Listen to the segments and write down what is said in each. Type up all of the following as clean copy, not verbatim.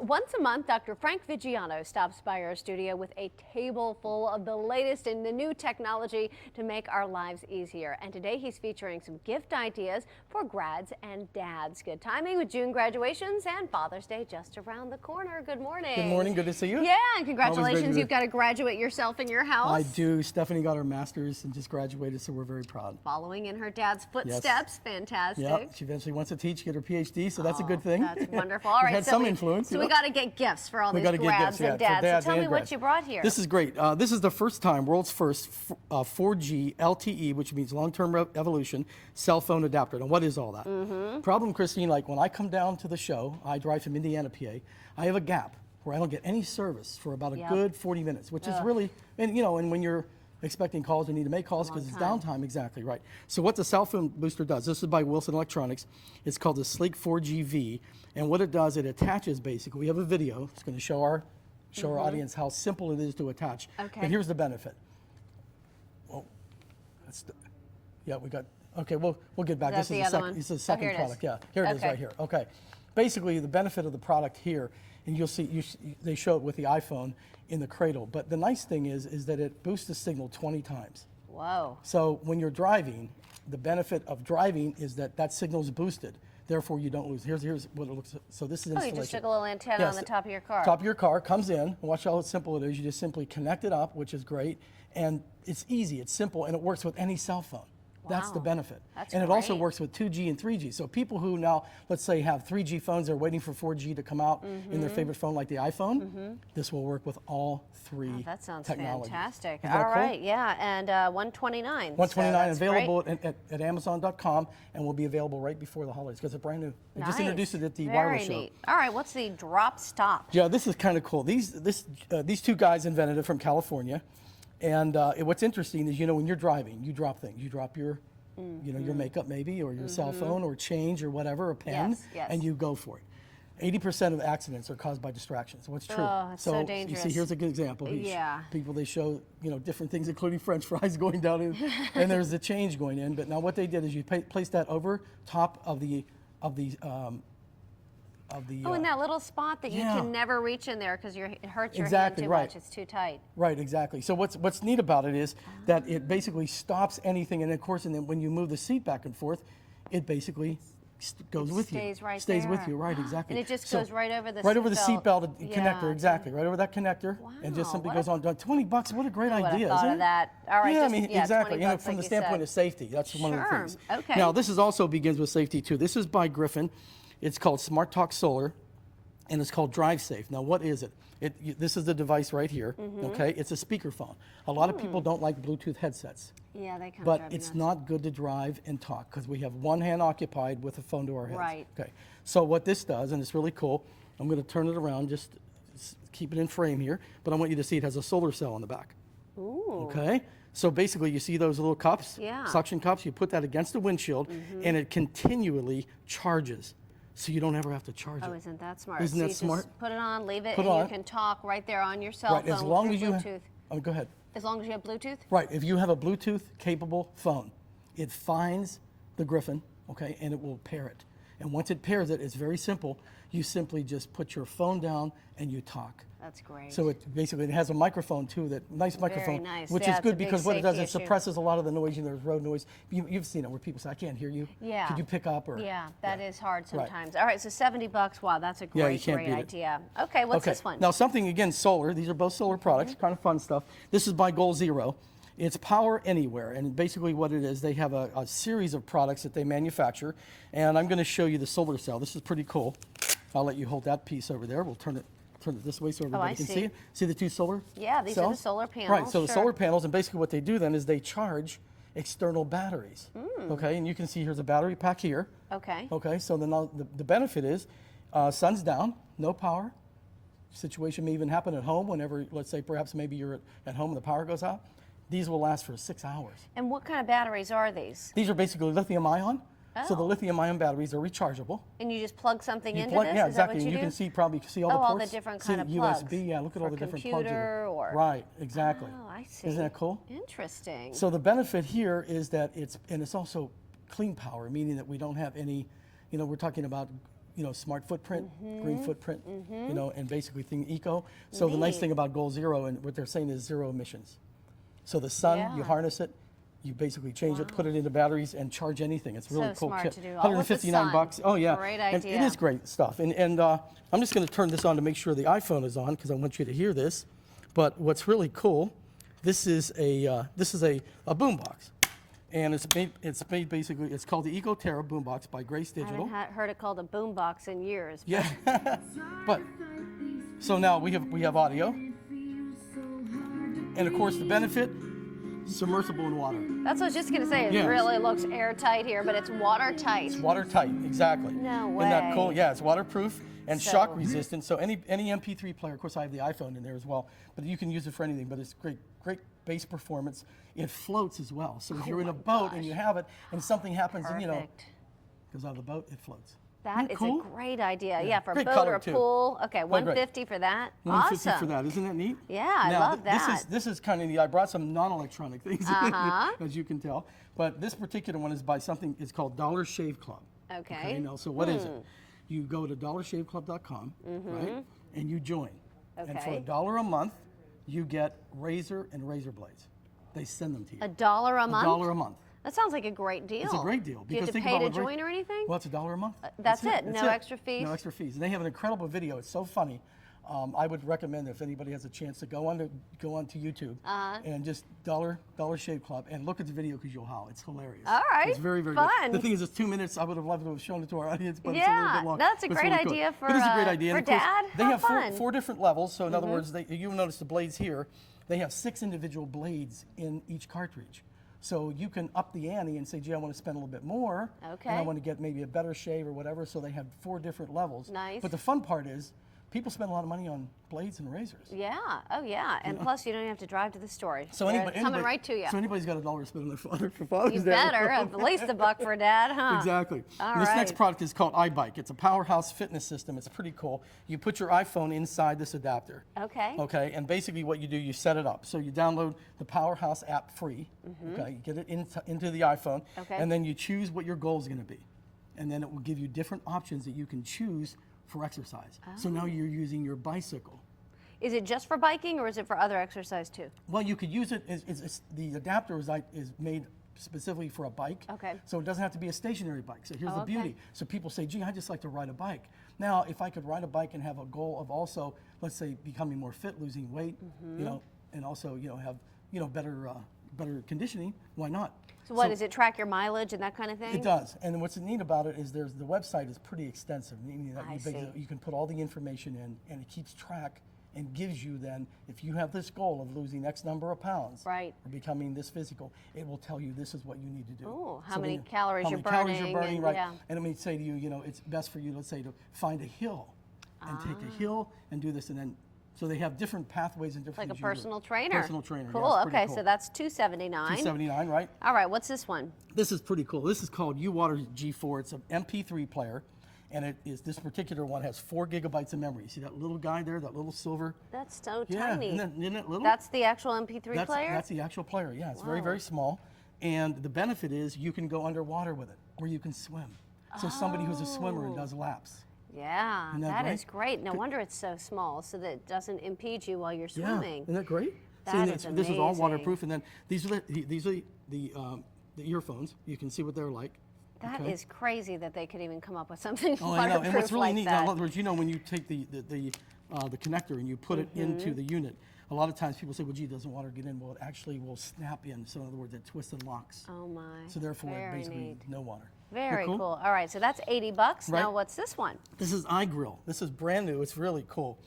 Once a month, Dr. Frank Vigiano stops by our studio with a table full of the latest in the new technology to make our lives easier. And today he's featuring some gift ideas for grads and dads. Good timing with June graduations and Father's Day just around the corner. Good morning. Good morning. Good to see you. Yeah, and congratulations. You've got to graduate yourself in your house. I do. Stephanie got her master's and just graduated, so we're very proud. Following in her dad's footsteps. Yes. Fantastic. Yep. She eventually wants to teach, get her PhD, so that's a good thing. That's wonderful. All right. Had some influence. So we got to get gifts for all these grads and dads. So tell me what you brought here. This is great. This is the first time, world's first 4G LTE, which means long-term evolution, cell phone adapter. Now, what is all that? Problem, Christine, like when I come down to the show, I drive from Indiana, PA, I have a gap where I don't get any service for about a good 40 minutes, which is really, and you know, and when you're expecting calls, you need to make calls because it's downtime. Exactly right. So what the cell phone booster does, this is by Wilson Electronics. It's called the Sleek 4GV, and what it does, it attaches basically. We have a video. It's going to show our audience how simple it is to attach. Okay. And here's the benefit. Oh, yeah, we got. Okay, we'll get back. This is the second product. Yeah, here it is right here. Okay. Basically, the benefit of the product here, and you'll see they show it with the iPhone in the cradle. But the nice thing is that it boosts the signal 20 times. Whoa. So when you're driving, the benefit of driving is that signal is boosted. Therefore, you don't lose. Here's what it looks like. So this is installation. You just stick a little antenna on the top of your car. Top of your car, comes in. Watch how simple it is. You just simply connect it up, which is great. And it's easy, it's simple, and it works with any cell phone. That's the benefit. And it also works with 2G and 3G. So people who now, let's say, have 3G phones, they're waiting for 4G to come out in their favorite phone, like the iPhone. This will work with all three that sounds technologies. Fantastic. All right, yeah, and $129. $129, available at Amazon.com, and will be available right before the holidays because it's brand new. We just introduced it at the wireless show. Neat. All right, what's the drop stop? Yeah, this is kind of cool. These two guys invented it from California. And what's interesting is, you know, when you're driving, you drop things. You drop your, you know, your makeup maybe, or your cell phone, or change, or whatever, a pen, and you go for it. 80% of accidents are caused by distractions. What's true? Oh, it's so dangerous. You see, here's a good example. Yeah. People, they show, you know, different things, including French fries going down, and there's the change going in. But now what they did is you place that over top of the in that little spot that you can never reach in there because it hurts your hand too much. It's too tight. Right, exactly. So what's neat about it is that it basically stops anything, and of course, and then when you move the seat back and forth, it basically goes with you. Stays with you, right, exactly. And it just goes right over the seat belt connector, exactly, right over that connector, and just simply goes on. $20, what a great idea, isn't it? That. All right, yeah, I mean, exactly. You know, from the standpoint of safety, that's one of the things. Okay. Now, this is also begins with safety too. This is by Griffin. It's called Smart Talk Solar, and it's called Drive Safe. Now, what is it? This is the device right here. Okay, it's a speakerphone. A lot of people don't like Bluetooth headsets. Yeah, they kind of but it's not good to drive and talk because we have one hand occupied with a phone to our heads. Right. Okay. So what this does, and it's really cool. I'm going to turn it around, just keep it in frame here. But I want you to see it has a solar cell on the back. Ooh. Okay. So basically, you see those little cups, suction cups. You put that against the windshield, and it continually charges. So you don't ever have to charge it. Oh, isn't that smart? Isn't that smart? Just put it on, leave it, and you can talk right there on your cell phone as long with as Bluetooth. Oh, go ahead. As long as you have Bluetooth? Right. If you have a Bluetooth-capable phone, it finds the Griffin, okay, and it will pair it. And once it pairs it, it's very simple. You simply just put your phone down and you talk. That's great. So it basically has a microphone too, that nice microphone, which is good because what it does, it suppresses a lot of the noise. You know, there's road noise. You've seen it where people say, "I can't hear you." Yeah. Could you pick up or? Yeah, that is hard sometimes. All right, so $70. Wow, that's a great idea. Okay, what's this one? Now something again, solar. These are both solar products. Kind of fun stuff. This is by Goal Zero. It's power anywhere, and basically what it is, they have a series of products that they manufacture, and I'm going to show you the solar cell. This is pretty cool. I'll let you hold that piece over there. We'll turn it this way so everybody can see it. See the two solar these are the solar panels. Right, so the solar panels, and basically what they do then is they charge external batteries. Okay, and you can see here's a battery pack here. Okay. Okay, so then the benefit is sun's down, no power. Situation may even happen at home whenever, let's say perhaps maybe you're at home and the power goes out. These will last for 6 hours. And what kind of batteries are these? These are basically lithium ion. So the lithium-ion batteries are rechargeable. And you just plug something into this? Yeah, exactly. Is that what you can see all the ports. All the different kind of plugs. USB, yeah, look at all the different plugs. Or right, exactly. Oh, I see. Isn't that cool? Interesting. So the benefit here is that it's also clean power, meaning that we don't have any, you know, we're talking about smart footprint, green footprint, and basically think eco. So the nice thing about Goal Zero and what they're saying is zero emissions. So the sun, you harness it, you basically change it, put it into batteries, and charge anything. It's really cool smart kit. to do all with the sun. $159. Oh yeah, Great and idea. it is great stuff. And I'm just going to turn this on to make sure the iPhone is on because I want you to hear this. But what's really cool, this is a boombox, and it's made basically. It's called the EcoTerra Boombox by Grace Digital. I haven't heard it called a boombox in years. Yeah, but so now we have audio, and of course the benefit. Submersible in water. That's what I was just going to say. It really looks airtight here, but it's watertight. It's watertight, exactly. No way. Isn't that cool? Yeah, it's waterproof and shock resistant. So any MP3 player, of course I have the iPhone in there as well, but you can use it for anything, but it's great bass performance. It floats as well. So if you're in a boat and you have it and something happens and goes out of the boat, it floats. That is a great idea. Yeah, for a Great boat color or a too. pool. Okay, $150 for that. $150 Awesome. for that. Isn't that neat? Yeah, I love that. This is kind of neat. I brought some non-electronic things, as you can tell. But this particular one is by something. It's called Dollar Shave Club. Okay. So what is it? You go to dollarshaveclub.com, right? And you join. Okay. And for $1 a month, you get razor and razor blades. They send them to you. $1 a month? $1 a month. That sounds like a great deal. It's a great deal. Do you have to pay to join or anything? Well, it's $1 a month. That's it. No extra fees? No extra fees. And they have an incredible video. It's so funny. I would recommend if anybody has a chance to go onto YouTube and just Dollar Shave Club and look at the video because you'll howl. It's hilarious. All right. It's very, very fun. good. The thing is, it's 2 minutes. I would have loved to have shown it to our audience, but yeah, it's a little bit long. That's a great idea for, it is a great idea. for and of course, Dad. They have fun. four different levels. So in other words, you'll notice the blades here. They have 6 individual blades in each cartridge. So you can up the ante and say, gee, I want to spend a little bit more. Okay. And I want to get maybe a better shave or whatever. So they have 4 different levels. Nice. But the fun part is, people spend a lot of money on blades and razors. Yeah. Oh, yeah. And plus, you don't even have to drive to the store. So They're coming right to you. So anybody's got $1 to spend on their father for Father's You Day. better. At least $1 for Dad, huh? Exactly. All And this right. next product is called iBike. It's a powerhouse fitness system. It's pretty cool. You put your iPhone inside this adapter. Okay. Okay. And basically what you do, you set it up. So you download the Powerhouse app free. Okay. You get it into the iPhone. Okay. And then you choose what your goal is going to be. And then it will give you different options that you can choose for exercise. So now you're using your bicycle. Is it just for biking or is it for other exercise too? Well, you could use it. The adapter is made specifically for a bike. Okay. So it doesn't have to be a stationary bike. So here's the beauty. So people say, gee, I just like to ride a bike. Now, if I could ride a bike and have a goal of also, let's say, becoming more fit, losing weight, and also, have, better conditioning, why not? So what, does it track your mileage and that kind of thing? It does. And what's neat about it is the website is pretty extensive, meaning that you can put all the information in and it keeps track and gives you then, if you have this goal of losing X number of pounds right. or becoming this physical, it will tell you this is what you need to do. Oh, how So many then calories you're burning. How many calories you're burning, and, right. Yeah. And it may say to you, it's best for you, let's say, to find a hill and take a hill and do this and then. So they have different pathways and different Like a things you do. personal trainer. Personal trainer. Cool. Yeah, it's pretty Okay, cool. so that's $279. $279, right? All right, what's this one? This is pretty cool. This is called UWater G4. It's an MP3 player, and this particular one has 4 gigabytes of memory. See that little guy there, that little silver? That's so Yeah, tiny. isn't it little? That's the actual MP3 player? That's the actual player. Yeah, it's very, very small. And the benefit is you can go underwater with it, or you can swim. So somebody who's a swimmer and does laps. Yeah, that is great. No wonder it's so small, so that it doesn't impede you while you're swimming. Yeah, isn't that great? That is This is all amazing. waterproof, and then these are the earphones. You can see what they're like. That is crazy that they could even come up with something Oh, I know. And what's really like neat, that. in other words, when you take the connector and you put it into the unit, a lot of times people say, well, gee, doesn't water get in? Well, it actually will snap in. So in other words, it twists and locks. Oh my. So therefore, Very basically, neat. no water. Very Cool? cool. All right, so that's $80. Right. Now what's this one? This is iGrill. This is brand new. It's really cool.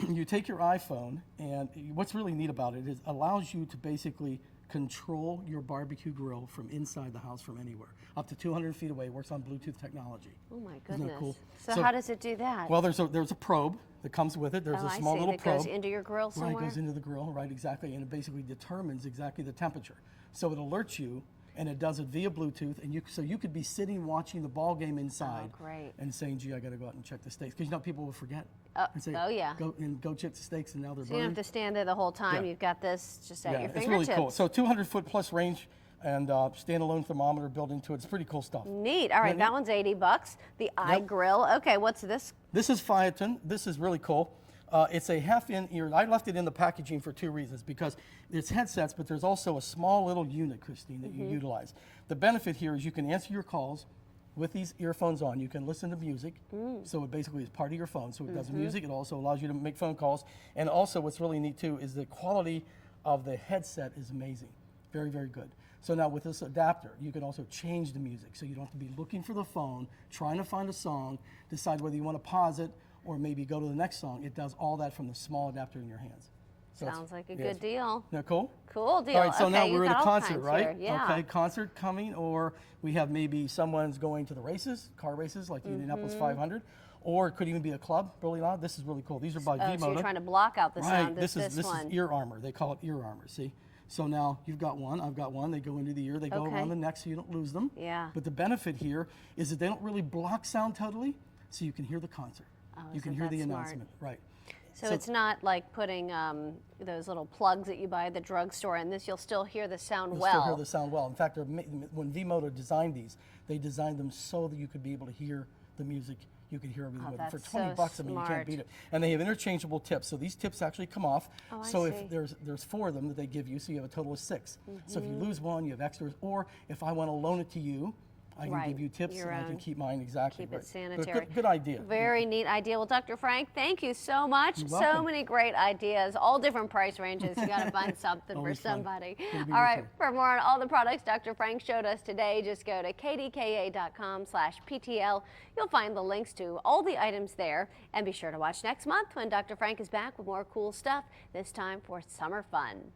You take your iPhone, and what's really neat about it is it allows you to basically control your barbecue grill from inside the house from anywhere. Up to 200 feet away, works on Bluetooth technology. Oh my Isn't goodness. that cool? So how does it do that? Well, there's a probe that comes with it. There's a small little that probe. goes into your grill somewhere? Right, goes into the grill, right, exactly, and it basically determines exactly the temperature. So it alerts you, and it does it via Bluetooth, and so you could be sitting watching the ball game inside, great. and saying, "Gee, I got to go out and check the steaks," because people will forget. And say, oh, yeah. Go check the steaks, and now they're So you don't have burning. to stand there the whole time. Yeah. You've got this just at your It's fingertips. really cool. So 200 foot plus range. and standalone thermometer built into it. It's pretty cool stuff. Neat. All right, that one's $80. The iGrill. Okay, what's this? This is Phaeton. This is really cool. It's a half-in ear. I left it in the packaging for 2 reasons, because it's headsets, but there's also a small little unit, Christine, that you utilize. The benefit here is you can answer your calls with these earphones on. You can listen to music, so it basically is part of your phone. So it does music. It also allows you to make phone calls. And also what's really neat too is the quality of the headset is amazing. Very, very good. So now with this adapter, you can also change the music. So you don't have to be looking for the phone, trying to find a song, decide whether you want to pause it or maybe go to the next song. It does all that from the small adapter in your hands. So sounds like a good deal. Isn't that cool? Cool deal. All right, so okay, now we're at a concert, here. right? Yeah. Okay, concert coming, or we have maybe someone's going to the races, car races, like the Indianapolis 500, or it could even be a club, really loud. This is really cool. These are by V-MODA. So you're trying to block out the sound. This is ear armor. They call it ear armor, see? So now you've got one, I've got one. They go into the ear, they go around the neck so you don't lose them. Yeah. But the benefit here is that they don't really block sound totally, so you can hear the concert. You can hear the announcement, right? So it's not like putting those little plugs that you buy at the drugstore in this. You'll still hear the sound well. Still hear the sound well. In fact, when V-MODA designed these, they designed them so that you could be able to hear the music. You could hear everything with it. For 20 bucks, I mean, you can't beat it. And they have interchangeable tips. So these tips actually come off. So if there's 4 of them that they give you, so you have a total of 6. So if you lose one, you have extras. Or if I want to loan it to you, I can give you tips and I can keep mine exactly. Keep it sanitary. Good idea. Very neat idea. Well, Dr. Frank, thank you so much. You're So welcome. many great ideas, all different price ranges. You got to find something for somebody. All right, for more on all the products Dr. Frank showed us today, just go to kdka.com/PTL. You'll find the links to all the items there. And be sure to watch next month when Dr. Frank is back with more cool stuff, this time for summer fun.